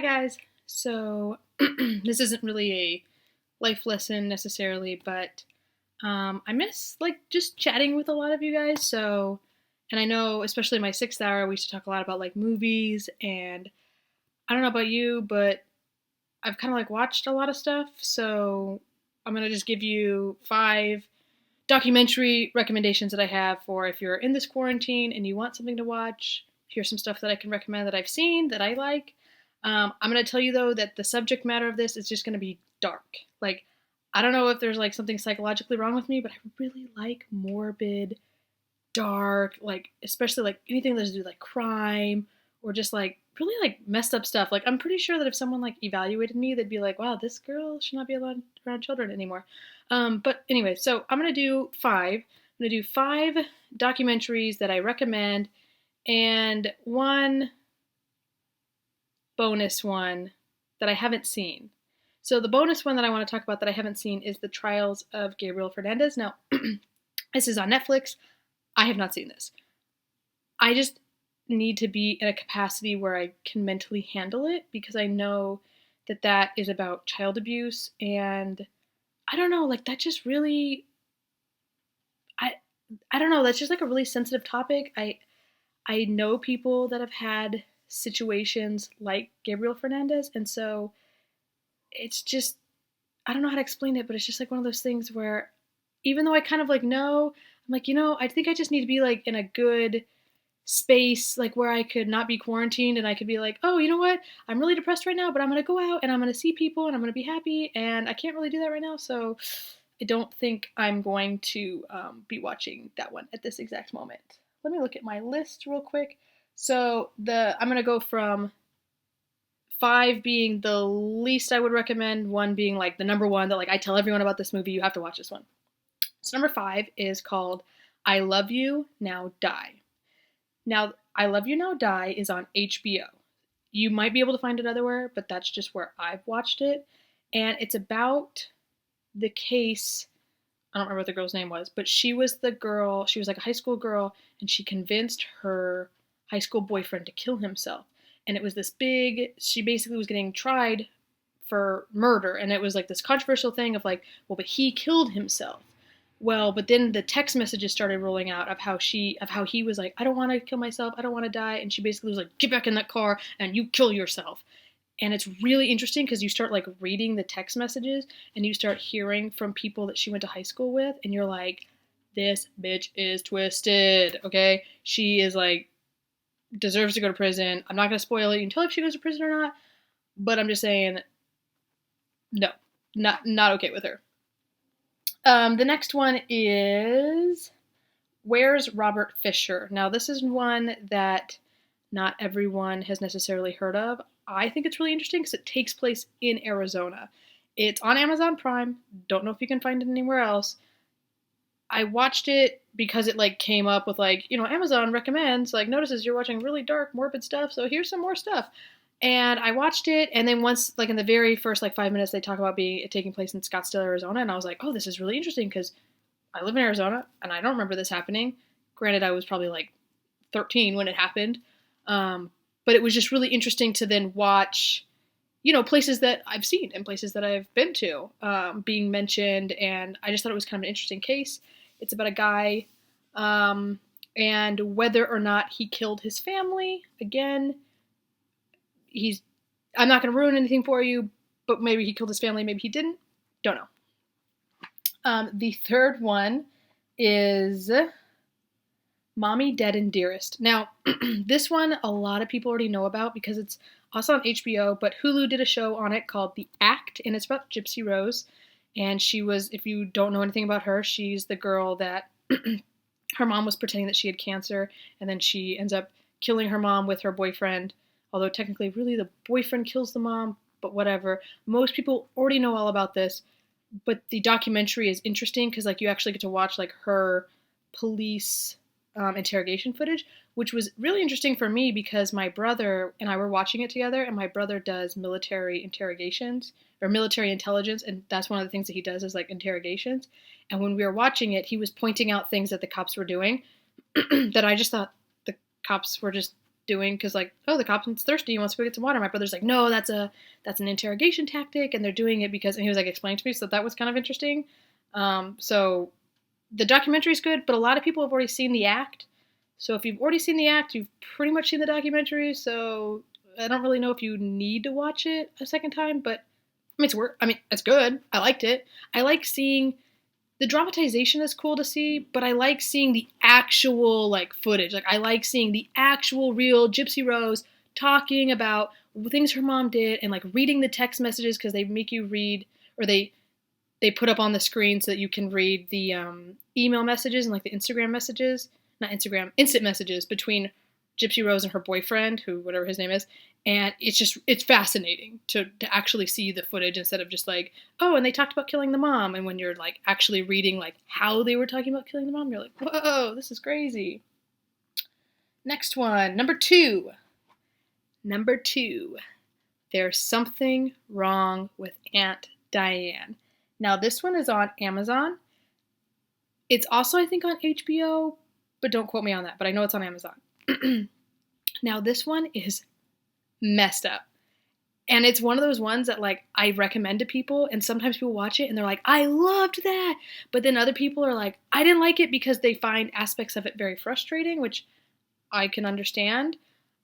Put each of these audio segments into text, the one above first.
Hi guys. So this isn't really a life lesson necessarily, but I miss like just chatting with a lot of you guys. And I know especially in my 6th hour we used to talk a lot about like movies, and I don't know about you, but I've kind of like watched a lot of stuff. So I'm gonna just give you 5 documentary recommendations that I have for if you're in this quarantine and you want something to watch. Here's some stuff that I can recommend that I've seen that I like. I'm going to tell you though that the subject matter of this is just going to be dark. Like, I don't know if there's like something psychologically wrong with me, but I really like morbid, dark, like especially like anything that's to do like crime or just like really like messed up stuff. Like I'm pretty sure that if someone like evaluated me, they'd be like, "Wow, this girl should not be allowed around children anymore." But anyway, so I'm gonna do 5. I'm gonna do 5 documentaries that I recommend, and one bonus one that I haven't seen. So the bonus one that I want to talk about that I haven't seen is the Trials of Gabriel Fernandez. Now, this is on Netflix. I have not seen this. I just need to be in a capacity where I can mentally handle it because I know that that is about child abuse, and I don't know, like that just really I I don't know, that's just like a really sensitive topic. I know people that have had situations like Gabriel Fernandez, and so it's just I don't know how to explain it, but it's just like one of those things where even though I kind of like know, I'm like, I think I just need to be like in a good space like where I could not be quarantined and I could be like, oh, you know what? I'm really depressed right now, but I'm gonna go out and I'm gonna see people and I'm gonna be happy, and I can't really do that right now, so I don't think I'm going to be watching that one at this exact moment. Let me look at my list real quick. So I'm gonna go from 5 being the least I would recommend, 1 being like the number one that like I tell everyone about this movie, you have to watch this one. So number 5 is called I Love You Now Die. Now, I Love You Now Die is on HBO. You might be able to find it otherwhere, but that's just where I've watched it. And it's about the case. I don't remember what the girl's name was, but she was the girl, she was like a high school girl, and she convinced her high school boyfriend to kill himself. And it was this big, she basically was getting tried for murder. And it was like this controversial thing of like, well, but he killed himself. Well, but then the text messages started rolling out of how he was like, I don't want to kill myself, I don't want to die, and she basically was like, get back in that car and you kill yourself. And it's really interesting because you start like reading the text messages and you start hearing from people that she went to high school with, and you're like, this bitch is twisted, okay? She is like deserves to go to prison. I'm not gonna spoil it. You can tell if she goes to prison or not, but I'm just saying, no, not okay with her. The next one is Where's Robert Fisher? Now, this is one that not everyone has necessarily heard of. I think it's really interesting because it takes place in Arizona. It's on Amazon Prime. Don't know if you can find it anywhere else. I watched it because it like came up with like, Amazon recommends, like notices you're watching really dark, morbid stuff, so here's some more stuff. And I watched it, and then once, like in the very first like 5 minutes, they talk about taking place in Scottsdale, Arizona, and I was like, oh, this is really interesting because I live in Arizona, and I don't remember this happening. Granted, I was probably like 13 when it happened, but it was just really interesting to then watch, places that I've seen and places that I've been to being mentioned, and I just thought it was kind of an interesting case. It's about a guy, and whether or not he killed his family. Again, I'm not going to ruin anything for you, but maybe he killed his family, maybe he didn't. Don't know. The third one is Mommy Dead and Dearest. Now, this one a lot of people already know about because it's also on HBO, but Hulu did a show on it called The Act, and it's about Gypsy Rose. And she was, if you don't know anything about her, she's the girl that her mom was pretending that she had cancer, and then she ends up killing her mom with her boyfriend. Although technically, really, the boyfriend kills the mom, but whatever. Most people already know all about this, but the documentary is interesting because, like, you actually get to watch, like, her police interrogation footage, which was really interesting for me because my brother and I were watching it together, and my brother does military interrogations or military intelligence, and that's one of the things that he does is like interrogations. And when we were watching it, he was pointing out things that the cops were doing that I just thought the cops were just doing, because like, oh, the cop's thirsty, he wants to go get some water. My brother's like, no, that's an interrogation tactic, and they're doing it because, and he was like explaining to me, so that was kind of interesting. So the documentary is good, but a lot of people have already seen the act. So if you've already seen the act, you've pretty much seen the documentary. So I don't really know if you need to watch it a second time, but I mean, it's good. I liked it. I like seeing the dramatization is cool to see, but I like seeing the actual like footage. Like I like seeing the actual real Gypsy Rose talking about things her mom did, and like reading the text messages, because they make you read, or they put up on the screen so that you can read the email messages and like the Instagram messages, not Instagram, instant messages between Gypsy Rose and her boyfriend, who whatever his name is. And it's fascinating to actually see the footage instead of just like, oh, and they talked about killing the mom. And when you're like actually reading like how they were talking about killing the mom, you're like, whoa, this is crazy. Next one, number two. There's something wrong with Aunt Diane. Now this one is on Amazon. It's also, I think, on HBO, but don't quote me on that. But I know it's on Amazon. Now this one is messed up. And it's one of those ones that like I recommend to people, and sometimes people watch it and they're like, I loved that. But then other people are like, I didn't like it because they find aspects of it very frustrating, which I can understand.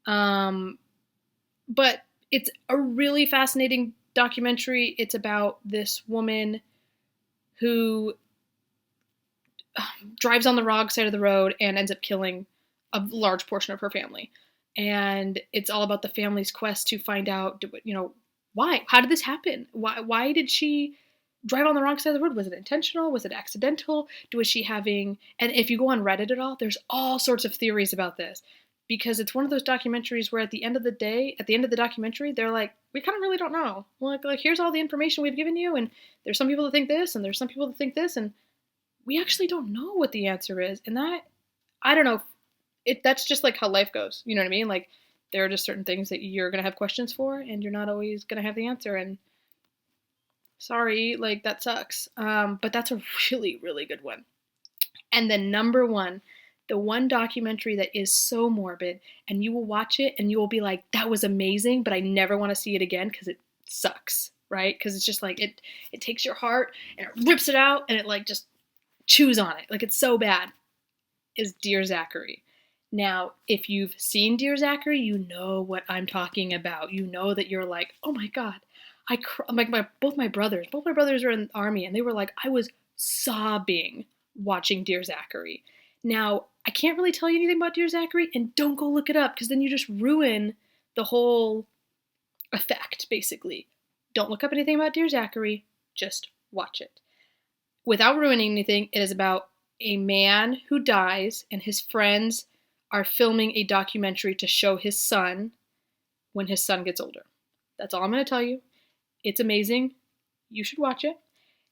But it's a really fascinating documentary. It's about this woman who drives on the wrong side of the road and ends up killing a large portion of her family. And it's all about the family's quest to find out, why? How did this happen? Why did she drive on the wrong side of the road? Was it intentional? Was it accidental? Was she having... And if you go on Reddit at all, there's all sorts of theories about this. Because it's one of those documentaries where at the end of the documentary, they're like, we kind of really don't know. Like here's all the information we've given you, and there's some people that think this, and there's some people that think this, and we actually don't know what the answer is. And that, I don't know, that's just like how life goes. You know what I mean? Like there are just certain things that you're going to have questions for, and you're not always going to have the answer. And sorry, like that sucks. But that's a really, really good one. And then number one, the one documentary that is so morbid, and you will watch it and you will be like, that was amazing, but I never want to see it again because it sucks, right? Because it's just like, it takes your heart and it rips it out, and it like just chews on it. Like it's so bad. Is Dear Zachary. Now, if you've seen Dear Zachary, you know what I'm talking about. You know that you're like, oh my God, both my brothers are in the army, and they were like, I was sobbing watching Dear Zachary. Now, I can't really tell you anything about Dear Zachary, and don't go look it up, because then you just ruin the whole effect, basically. Don't look up anything about Dear Zachary, just watch it. Without ruining anything, it is about a man who dies, and his friends are filming a documentary to show his son when his son gets older. That's all I'm going to tell you. It's amazing. You should watch it.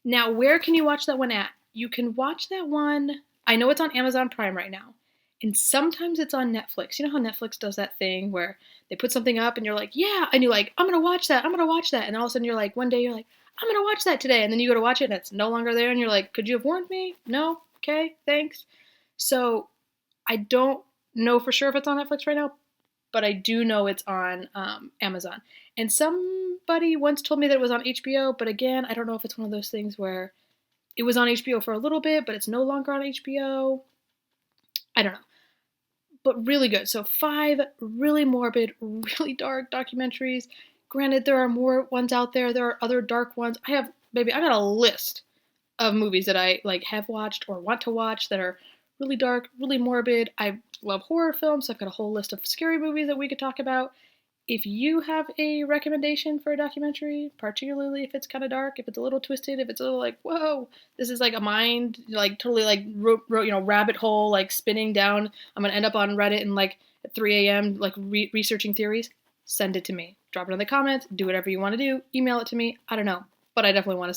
Now, where can you watch that one at? You can watch that one... I know it's on Amazon Prime right now, and sometimes it's on Netflix. You know how Netflix does that thing where they put something up and you're like, yeah, and you're like, I'm going to watch that. And then all of a sudden you're like, one day you're like, I'm going to watch that today. And then you go to watch it and it's no longer there. And you're like, could you have warned me? No? Okay, thanks. So I don't know for sure if it's on Netflix right now, but I do know it's on Amazon. And somebody once told me that it was on HBO, but again, I don't know if it's one of those things where it was on HBO for a little bit, but it's no longer on HBO. I don't know. But really good. So 5 really morbid, really dark documentaries. Granted, there are more ones out there. There are other dark ones. I got a list of movies that I like have watched or want to watch that are really dark, really morbid. I love horror films, so I've got a whole list of scary movies that we could talk about. If you have a recommendation for a documentary, particularly if it's kind of dark, if it's a little twisted, if it's a little like, whoa, this is like a mind, like totally like, rabbit hole, like spinning down, I'm going to end up on Reddit and like at 3 a.m., like researching theories, send it to me. Drop it in the comments, do whatever you want to do, email it to me, I don't know, but I definitely want to